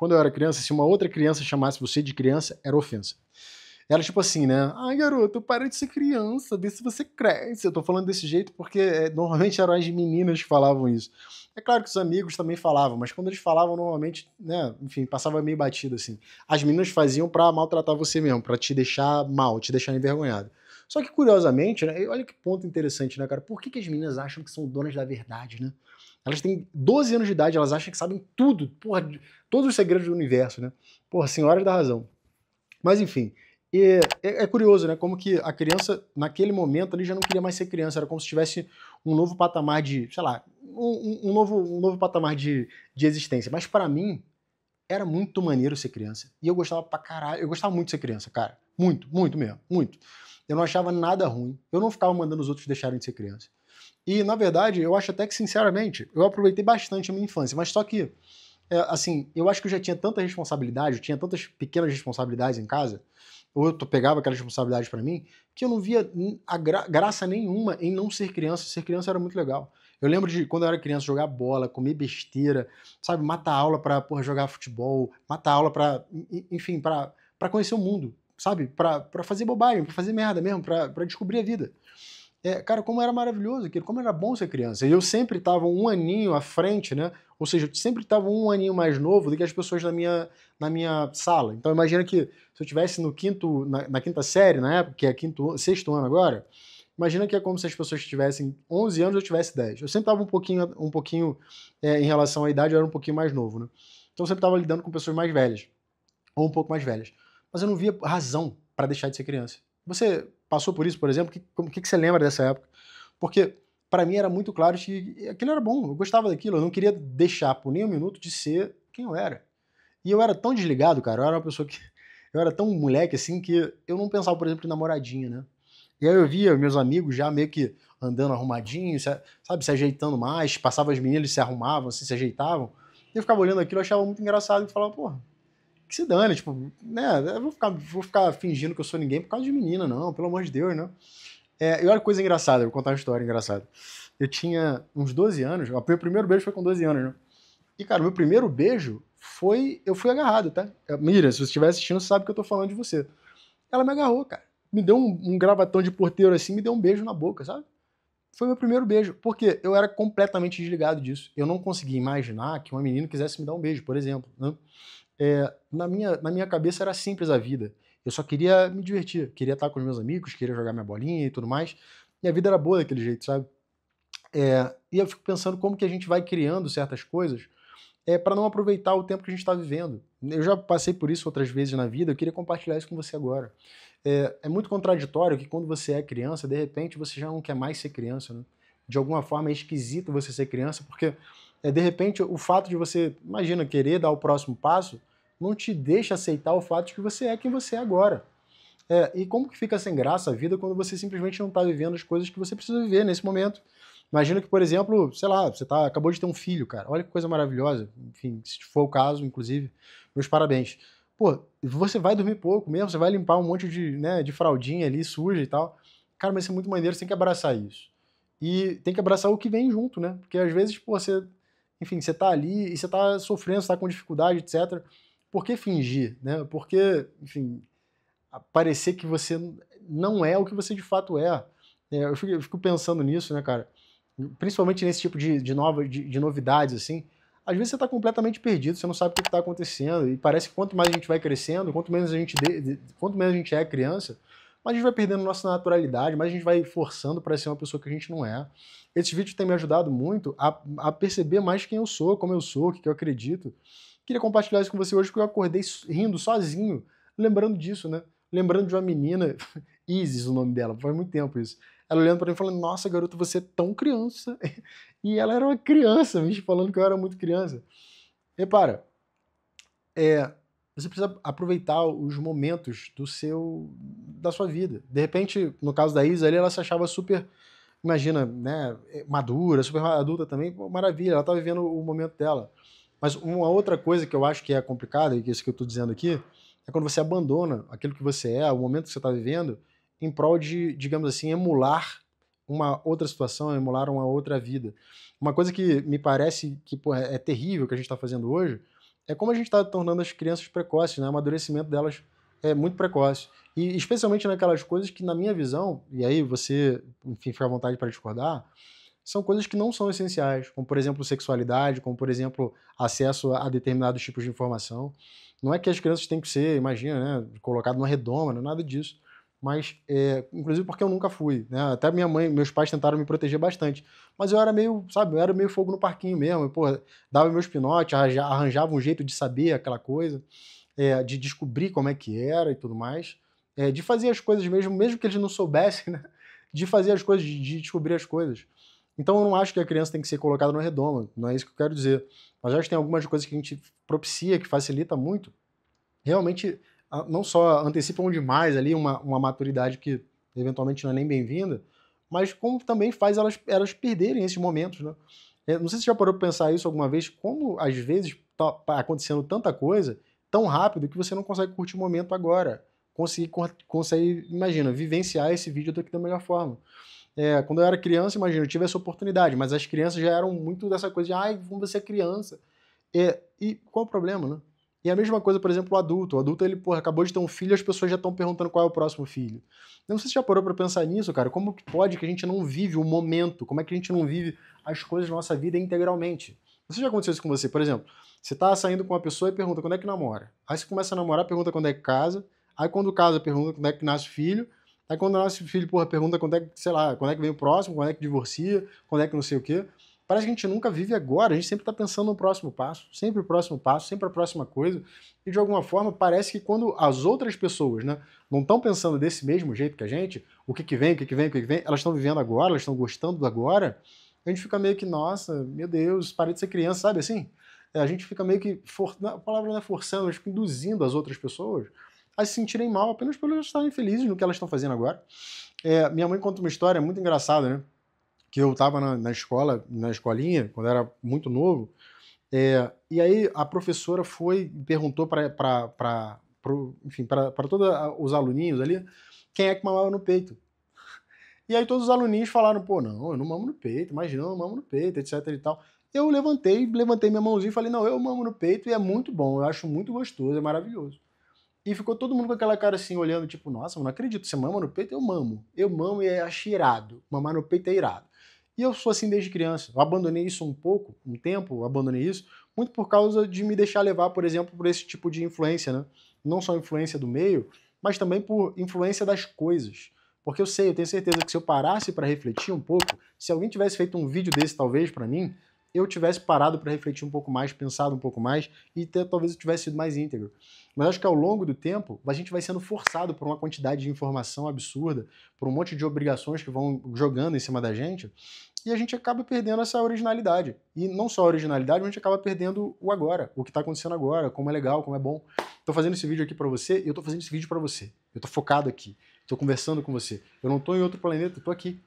quando eu era criança, se uma outra criança chamasse você de criança, era ofensa. Era tipo assim, né? Ai, garoto, para de ser criança, vê se você cresce. Eu tô falando desse jeito porque normalmente eram as meninas que falavam isso. É claro que os amigos também falavam, mas quando eles falavam, normalmente, né, enfim, passava meio batido assim. As meninas faziam pra maltratar você mesmo, pra te deixar mal, te deixar envergonhado. Só que, curiosamente, né, olha que ponto interessante, né, cara? Por que as meninas acham que são donas da verdade, né? Elas têm 12 anos de idade, elas acham que sabem tudo, porra, todos os segredos do universo, né? Porra, senhoras da razão. Mas enfim, é curioso, né? Como que a criança, naquele momento, ali já não queria mais ser criança, era como se tivesse um novo patamar de, sei lá, um novo patamar de existência. Mas pra mim, era muito maneiro ser criança. E eu gostava pra caralho, eu gostava muito de ser criança, cara. Muito, muito mesmo, muito. Eu não achava nada ruim, eu não ficava mandando os outros deixarem de ser criança. E, na verdade, eu acho até que, sinceramente, eu aproveitei bastante a minha infância, mas só que assim, eu acho que eu já tinha tanta responsabilidade, eu tinha tantas pequenas responsabilidades em casa, ou eu pegava aquelas responsabilidades pra mim, que eu não via graça nenhuma em não ser criança. Ser criança era muito legal. Eu lembro de, quando eu era criança, jogar bola, comer besteira, sabe, matar aula pra, porra, jogar futebol, matar aula pra, enfim, pra conhecer o mundo, sabe, pra fazer bobagem, pra fazer merda mesmo, pra descobrir a vida. Cara, como era maravilhoso aquilo, como era bom ser criança. E eu sempre estava um aninho à frente, né? Ou seja, eu sempre estava um aninho mais novo do que as pessoas na minha sala. Então imagina que se eu estivesse no quinto, na quinta série, na época, que é sexto ano agora, imagina que é como se as pessoas tivessem 11 anos e eu tivesse 10. Eu sempre estava um pouquinho em relação à idade, eu era um pouquinho mais novo, né? Então eu sempre estava lidando com pessoas mais velhas, ou um pouco mais velhas. Mas eu não via razão para deixar de ser criança. Você passou por isso, por exemplo? O que você lembra dessa época? Porque para mim era muito claro que aquilo era bom, eu gostava daquilo, eu não queria deixar por nem um minuto de ser quem eu era. E eu era tão desligado, cara, eu era uma pessoa que. Eu era tão moleque assim que eu não pensava, por exemplo, em namoradinha, né? E aí eu via meus amigos já meio que andando arrumadinhos, sabe, se ajeitando mais, passava as meninas, eles se arrumavam, assim, se ajeitavam. E eu ficava olhando aquilo, eu achava muito engraçado e falava, porra, que se dane, tipo, né? Eu vou ficar fingindo que eu sou ninguém por causa de menina, não, pelo amor de Deus, né? E olha que coisa engraçada, eu vou contar uma história engraçada. Eu tinha uns 12 anos, o meu primeiro beijo foi com 12 anos, né? E, cara, o meu primeiro beijo foi. Eu fui agarrado, tá? Mira, se você estiver assistindo, você sabe que eu tô falando de você. Ela me agarrou, cara. Me deu um gravatão de porteiro assim, me deu um beijo na boca, sabe? Foi meu primeiro beijo. Porque eu era completamente desligado disso. Eu não conseguia imaginar que uma menina quisesse me dar um beijo, por exemplo, né? Na minha cabeça era simples a vida. Eu só queria me divertir, queria estar com os meus amigos, queria jogar minha bolinha e tudo mais. E a vida era boa daquele jeito, sabe? E eu fico pensando como que a gente vai criando certas coisas para não aproveitar o tempo que a gente está vivendo. Eu já passei por isso outras vezes na vida, eu queria compartilhar isso com você agora. É muito contraditório que quando você é criança, de repente você já não quer mais ser criança, né? De alguma forma é esquisito você ser criança, porque de repente o fato de você, imagina, querer dar o próximo passo, não te deixa aceitar o fato de que você é quem você é agora. E como que fica sem graça a vida quando você simplesmente não está vivendo as coisas que você precisa viver nesse momento? Imagina que, por exemplo, sei lá, você acabou de ter um filho, cara. Olha que coisa maravilhosa. Enfim, se for o caso, inclusive, meus parabéns. Pô, você vai dormir pouco mesmo, você vai limpar um monte de, né, de fraldinha ali, suja e tal. Cara, mas isso é muito maneiro, você tem que abraçar isso. E tem que abraçar o que vem junto, né? Porque às vezes, pô, enfim, você tá ali e você tá sofrendo, você tá com dificuldade, etc. Por que fingir, né? Por que, enfim, parecer que você não é o que você de fato é? Eu fico pensando nisso, né, cara? Principalmente nesse tipo de novidades, assim. Às vezes você está completamente perdido, você não sabe o que está acontecendo, e parece que quanto mais a gente vai crescendo, quanto menos a gente é criança, mais a gente vai perdendo nossa naturalidade, mais a gente vai forçando para ser uma pessoa que a gente não é. Esse vídeo tem me ajudado muito a perceber mais quem eu sou, como eu sou, o que eu acredito. Queria compartilhar isso com você hoje, porque eu acordei rindo sozinho, lembrando disso, né? Lembrando de uma menina, Isis, o nome dela, faz muito tempo isso. Ela olhando pra mim e falando, nossa, garoto, você é tão criança. E ela era uma criança, me falando que eu era muito criança. Repara, você precisa aproveitar os momentos da sua vida. De repente, no caso da Isis ali, ela se achava super, imagina, né, madura, super adulta também, pô, maravilha, ela tá vivendo o momento dela. Mas uma outra coisa que eu acho que é complicada, e que é isso que eu tô dizendo aqui, é quando você abandona aquilo que você é, o momento que você está vivendo, em prol de, digamos assim, emular uma outra situação, emular uma outra vida. Uma coisa que me parece que pô, é terrível que a gente está fazendo hoje é como a gente está tornando as crianças precoces, né? O amadurecimento delas é muito precoce. E especialmente naquelas coisas que, na minha visão, e aí você, enfim, fica à vontade para discordar, são coisas que não são essenciais, como por exemplo sexualidade, como por exemplo acesso a determinados tipos de informação. Não é que as crianças têm que ser, imagina, né, colocado numa redoma, não é nada disso. Mas, inclusive porque eu nunca fui, né? Até minha mãe, meus pais tentaram me proteger bastante. Mas eu era meio, sabe, eu era meio fogo no parquinho mesmo. Eu, pô, dava meus pinotes, arranjava um jeito de saber aquela coisa, de descobrir como é que era e tudo mais. De fazer as coisas mesmo, mesmo que eles não soubessem, né? De fazer as coisas, de descobrir as coisas. Então eu não acho que a criança tem que ser colocada no redoma, não é isso que eu quero dizer. Mas acho que tem algumas coisas que a gente propicia, que facilita muito, realmente não só antecipam demais ali uma maturidade que eventualmente não é nem bem-vinda, mas como também faz elas perderem esses momentos, né? Não sei se você já parou para pensar isso alguma vez, como às vezes tá acontecendo tanta coisa tão rápido que você não consegue curtir o momento agora. Conseguir, imagina, vivenciar esse vídeo daqui da melhor forma. Quando eu era criança, imagina, eu tive essa oportunidade, mas as crianças já eram muito dessa coisa de, ai, vamos ser criança. E qual o problema, né? E a mesma coisa, por exemplo, o adulto. O adulto, ele, porra, acabou de ter um filho e as pessoas já estão perguntando qual é o próximo filho. Eu não sei se você já parou pra pensar nisso, cara. Como que pode que a gente não vive o momento? Como é que a gente não vive as coisas da nossa vida integralmente? Não sei se já aconteceu isso com você. Por exemplo, você tá saindo com uma pessoa e pergunta quando é que namora. Aí você começa a namorar, pergunta quando é que casa. Aí quando casa, pergunta quando é que nasce o filho. Aí quando nasce o filho, porra, pergunta quando é que, sei lá, quando é que vem o próximo, quando é que divorcia, quando é que não sei o quê. Parece que a gente nunca vive agora, a gente sempre está pensando no próximo passo, sempre o próximo passo, sempre a próxima coisa. E de alguma forma parece que quando as outras pessoas, né, não estão pensando desse mesmo jeito que a gente, o que vem, o que vem, o que vem, elas estão vivendo agora, elas estão gostando do agora, a gente fica meio que, nossa, meu Deus, parei de ser criança, sabe assim? A gente fica meio que, a palavra não é forçando, mas induzindo as outras pessoas a se sentirem mal apenas por elas estarem felizes no que elas estão fazendo agora. Minha mãe conta uma história muito engraçada, né? Que eu estava na escola, na escolinha, quando eu era muito novo, e aí a professora foi e perguntou para todos os aluninhos ali quem é que mamava no peito. E aí todos os aluninhos falaram, pô, não, eu não mamo no peito, imagina, eu não mamo no peito, etc e tal. Eu levantei minha mãozinha e falei, não, eu mamo no peito e é muito bom, eu acho muito gostoso, é maravilhoso. E ficou todo mundo com aquela cara assim, olhando, tipo, nossa, eu não acredito, você mama no peito? Eu mamo. Eu mamo e acho irado. Mamar no peito é irado. E eu sou assim desde criança. Eu abandonei isso um pouco, um tempo, eu abandonei isso, muito por causa de me deixar levar, por exemplo, por esse tipo de influência, né? Não só influência do meio, mas também por influência das coisas. Porque eu sei, eu tenho certeza que se eu parasse para refletir um pouco, se alguém tivesse feito um vídeo desse, talvez, para mim, eu tivesse parado para refletir um pouco mais, pensado um pouco mais, e talvez eu tivesse sido mais íntegro. Mas acho que ao longo do tempo, a gente vai sendo forçado por uma quantidade de informação absurda, por um monte de obrigações que vão jogando em cima da gente, e a gente acaba perdendo essa originalidade. E não só a originalidade, mas a gente acaba perdendo o agora, o que está acontecendo agora, como é legal, como é bom. Estou fazendo esse vídeo aqui para você, e eu estou fazendo esse vídeo para você. Eu estou focado aqui, estou conversando com você. Eu não estou em outro planeta, eu estou aqui.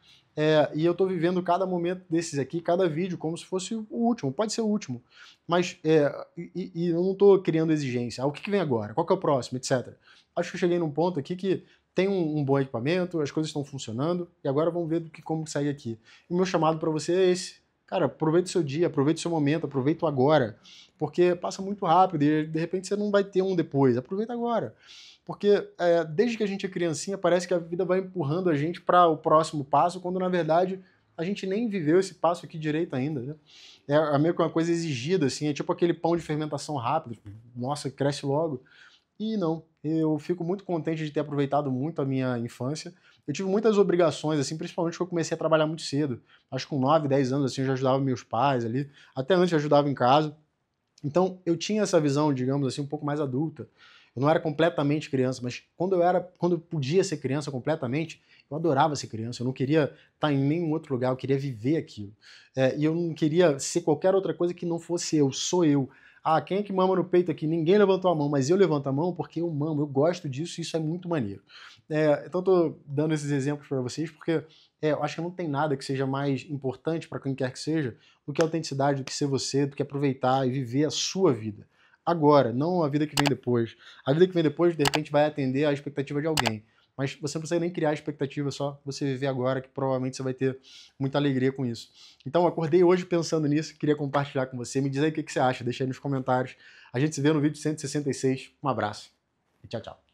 E eu estou vivendo cada momento desses aqui, cada vídeo, como se fosse o último. Pode ser o último, mas eu não estou criando exigência. O que vem agora? Qual que é o próximo, etc. Acho que eu cheguei num ponto aqui que tem um bom equipamento, as coisas estão funcionando, e agora vamos ver como segue aqui. E o meu chamado para você é esse. Cara, aproveite o seu dia, aproveite o seu momento, aproveite o agora, porque passa muito rápido e de repente você não vai ter um depois. Aproveita agora. Porque desde que a gente é criancinha, parece que a vida vai empurrando a gente para o próximo passo, quando na verdade a gente nem viveu esse passo aqui direito ainda, né? É meio que uma coisa exigida, assim, é tipo aquele pão de fermentação rápido, nossa, cresce logo. E não, eu fico muito contente de ter aproveitado muito a minha infância. Eu tive muitas obrigações, assim, principalmente porque eu comecei a trabalhar muito cedo. Acho que com 9, 10 anos, assim, eu já ajudava meus pais ali, até antes eu ajudava em casa. Então, eu tinha essa visão, digamos assim, um pouco mais adulta. Eu não era completamente criança, mas quando eu podia ser criança completamente, eu adorava ser criança. Eu não queria estar em nenhum outro lugar, eu queria viver aquilo. E eu não queria ser qualquer outra coisa que não fosse eu, sou eu. Ah, quem é que mama no peito aqui? Ninguém levantou a mão, mas eu levanto a mão porque eu mamo, eu gosto disso e isso é muito maneiro. Então, eu tô dando esses exemplos para vocês porque eu acho que não tem nada que seja mais importante para quem quer que seja do que a autenticidade, do que ser você, do que aproveitar e viver a sua vida. Agora, não a vida que vem depois. A vida que vem depois, de repente, vai atender à expectativa de alguém. mas você não precisa nem criar expectativa, é só você viver agora, que provavelmente você vai ter muita alegria com isso. Então, eu acordei hoje pensando nisso, queria compartilhar com você. Me diz aí o que você acha, deixa aí nos comentários. A gente se vê no vídeo 166. Um abraço e tchau, tchau.